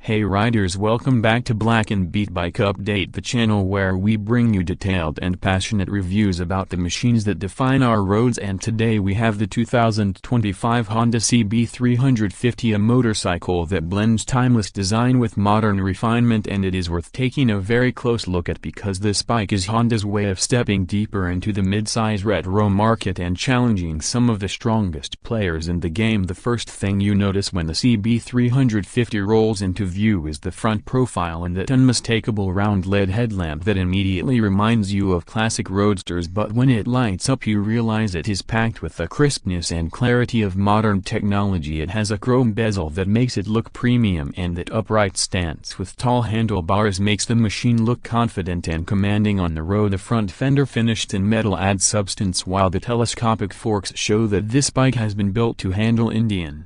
Hey riders, welcome back to Blackened Beet Bike Update, the channel where we bring you detailed and passionate reviews about the machines that define our roads. And today we have the 2025 Honda CB350, a motorcycle that blends timeless design with modern refinement, and it is worth taking a very close look at because this bike is Honda's way of stepping deeper into the mid-size retro market and challenging some of the strongest players in the game. The first thing you notice when the CB350 rolls into view is the front profile and that unmistakable round LED headlamp that immediately reminds you of classic roadsters, but when it lights up you realize it is packed with the crispness and clarity of modern technology. It has a chrome bezel that makes it look premium, and that upright stance with tall handlebars makes the machine look confident and commanding on the road. The front fender finished in metal adds substance, while the telescopic forks show that this bike has been built to handle Indian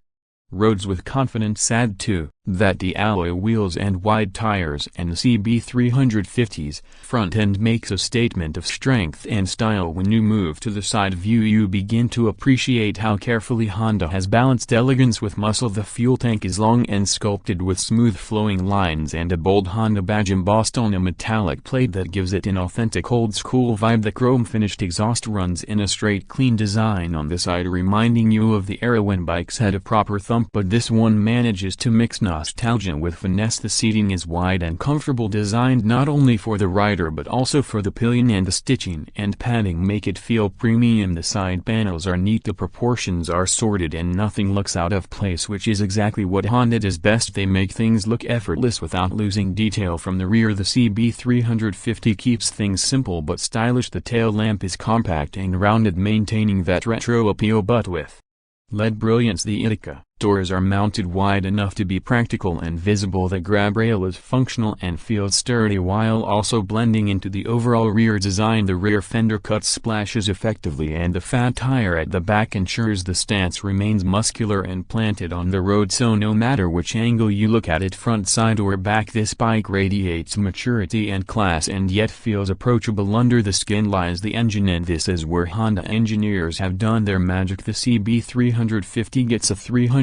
roads with confidence. Add to that the alloy wheels and wide tires and the CB350's front end makes a statement of strength and style. When you move to the side view you begin to appreciate how carefully Honda has balanced elegance with muscle. The fuel tank is long and sculpted with smooth flowing lines and a bold Honda badge embossed on a metallic plate that gives it an authentic old school vibe. The chrome finished exhaust runs in a straight clean design on the side, reminding you of the era when bikes had a proper thump, but this one manages to mix nostalgia with finesse. The seating is wide and comfortable, designed not only for the rider but also for the pillion, and the stitching and padding make it feel premium. The side panels are neat, the proportions are sorted, and nothing looks out of place, which is exactly what Honda does best. They make things look effortless without losing detail. From the rear, the CB350 keeps things simple but stylish. The tail lamp is compact and rounded, maintaining that retro appeal but with LED brilliance. The TITTLE doors are mounted wide enough to be practical and visible. The grab rail is functional and feels sturdy while also blending into the overall rear design. The rear fender cuts splashes effectively, and the fat tire at the back ensures the stance remains muscular and planted on the road, so no matter which angle you look at it, front, side or back, this bike radiates maturity and class and yet feels approachable. Under the skin lies the engine, and this is where Honda engineers have done their magic. The CB350 gets a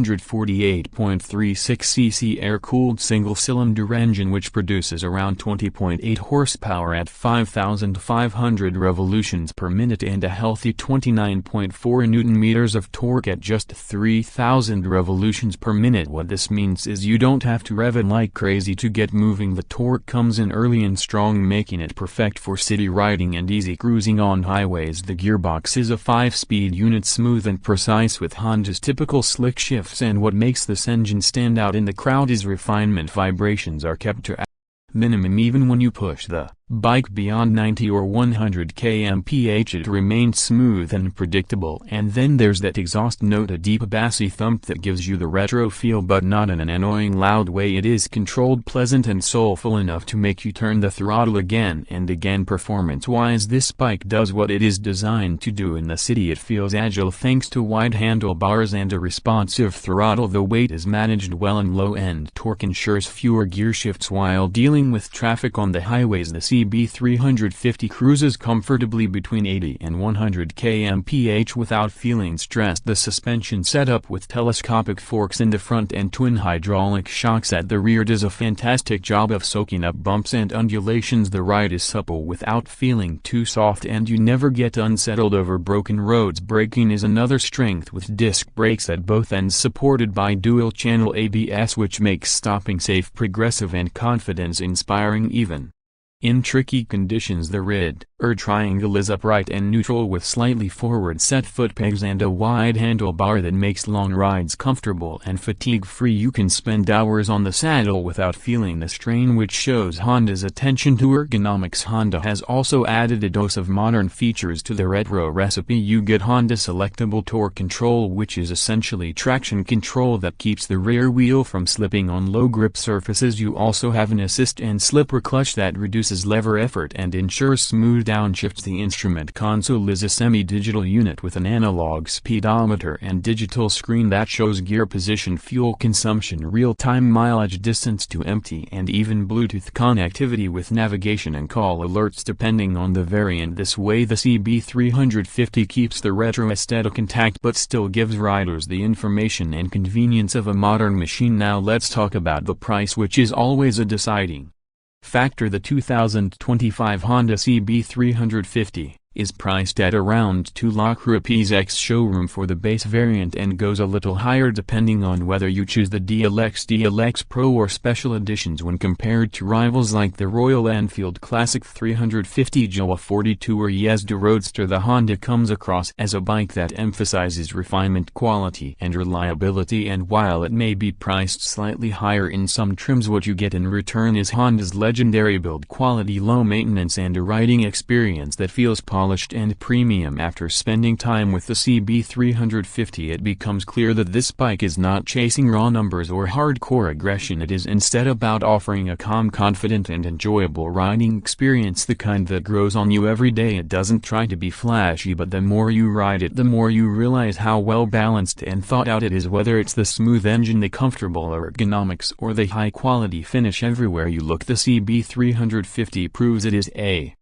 348.36cc air-cooled single-cylinder engine which produces around 20.8 horsepower at 5,500 revolutions per minute and a healthy 29.4 newton-meters of torque at just 3,000 revolutions per minute. What this means is you don't have to rev it like crazy to get moving. The torque comes in early and strong, making it perfect for city riding and easy cruising on highways. The gearbox is a 5-speed unit, smooth and precise with Honda's typical slick shifts, and what makes this engine stand out in the crowd is refinement. Vibrations are kept to a minimum even when you push the bike beyond 90 or 100 kmph. It remains smooth and predictable. And then there's that exhaust note, a deep bassy thump that gives you the retro feel, but not in an annoying loud way. It is controlled, pleasant and soulful enough to make you turn the throttle again and again. Performance-wise, this bike does what it is designed to do in the city. It feels agile thanks to wide handlebars and a responsive throttle. The weight is managed well, and low-end torque ensures fewer gear shifts while dealing with traffic on the highways. The CB350 cruises comfortably between 80 and 100 kmph without feeling stressed. The suspension setup with telescopic forks in the front and twin hydraulic shocks at the rear does a fantastic job of soaking up bumps and undulations. The ride is supple without feeling too soft, and you never get unsettled over broken roads. Braking is another strength with disc brakes at both ends supported by dual-channel ABS, which makes stopping safe, progressive and confidence-inspiring even in tricky conditions. The rear triangle is upright and neutral with slightly forward set foot pegs and a wide handlebar that makes long rides comfortable and fatigue-free. You can spend hours on the saddle without feeling the strain, which shows Honda's attention to ergonomics. Honda has also added a dose of modern features to the retro recipe. You get Honda selectable torque control, which is essentially traction control that keeps the rear wheel from slipping on low grip surfaces. You also have an assist and slipper clutch that reduces lever effort and ensures smooth downshifts. The instrument console is a semi-digital unit with an analog speedometer and digital screen that shows gear position, fuel consumption, real-time mileage, distance to empty, and even Bluetooth connectivity with navigation and call alerts depending on the variant. This way the CB350 keeps the retro aesthetic intact but still gives riders the information and convenience of a modern machine. Now let's talk about the price, which is always a deciding factor. The 2025 Honda CB350 is priced at around 2 lakh rupees ex-showroom for the base variant and goes a little higher depending on whether you choose the DLX Pro or special editions. When compared to rivals like the Royal Enfield Classic 350, Jawa 42 or Yazda Roadster, the Honda comes across as a bike that emphasizes refinement, quality and reliability, and while it may be priced slightly higher in some trims, what you get in return is Honda's legendary build quality, low maintenance and a riding experience that feels polished and premium. After spending time with the CB350, it becomes clear that this bike is not chasing raw numbers or hardcore aggression. It is instead about offering a calm, confident and enjoyable riding experience, the kind that grows on you every day. It doesn't try to be flashy, but the more you ride it, the more you realize how well balanced and thought out it is. Whether it's the smooth engine, the comfortable ergonomics or the high quality finish, everywhere you look the CB350 proves it is a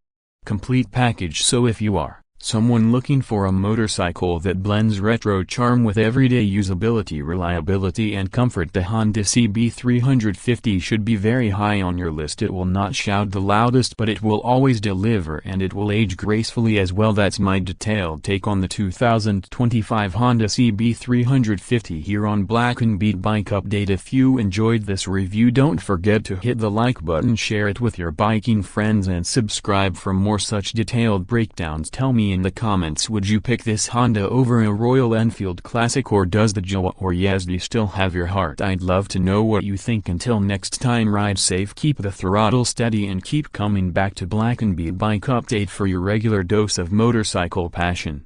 complete package. So if you are someone looking for a motorcycle that blends retro charm with everyday usability, reliability and comfort, the Honda CB350 should be very high on your list. It will not shout the loudest, but it will always deliver, and it will age gracefully as well. That's my detailed take on the 2025 Honda CB350 here on Blacken Beet Bike Update. If you enjoyed this review, don't forget to hit the like button, share it with your biking friends and subscribe for more such detailed breakdowns. Tell me in the comments, would you pick this Honda over a Royal Enfield Classic, or does the Jawa or Yazda still have your heart? I'd love to know what you think. Until next time, ride safe, keep the throttle steady and keep coming back to Blacken Beet Bike Update for your regular dose of motorcycle passion.